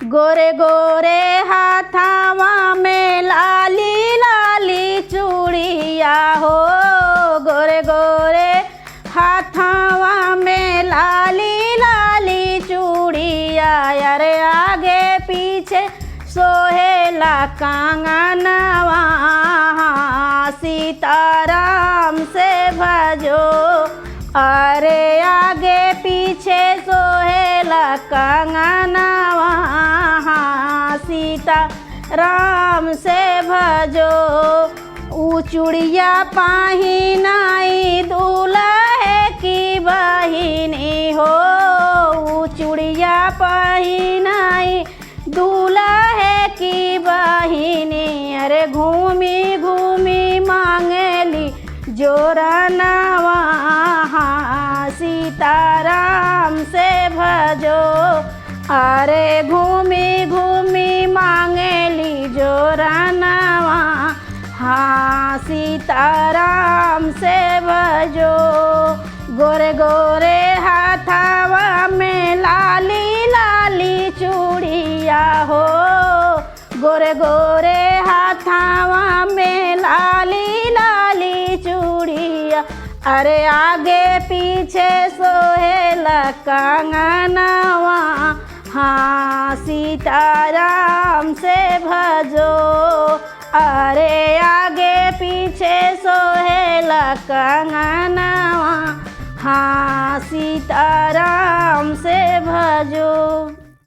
गोरे गोरे हाथावा में लाली लाली चूड़िया हो, गोरे गोरे हाथावा में लाली लाली चूड़िया। अरे आगे पीछे सोहेला कंगनवा, सीताराम से भजो। अरे आगे पीछे सोहेला कंगनवा, सीता राम से भजो। ऊ चूड़िया पहिनाई दूल्हे की बहिनी हो, ऊ चूड़िया पहिनाई दूल्हे की बहिनी। अरे घूमी घूमी मांगली जोरनवा, सीताराम से भजो। अरे घूमी घूमी मांगली जोरनवा, सीताराम से भजो। गोरे गोरे हाथावा में लाली लाली चूड़िया हो, गोरे गोरे हाथावा में लाली लाली चूड़िया। अरे आगे पीछे सोहेला कंगनवा, सीताराम से भजो। अरे आगे पीछे सोहेला कंगनवा, सीताराम से भजो।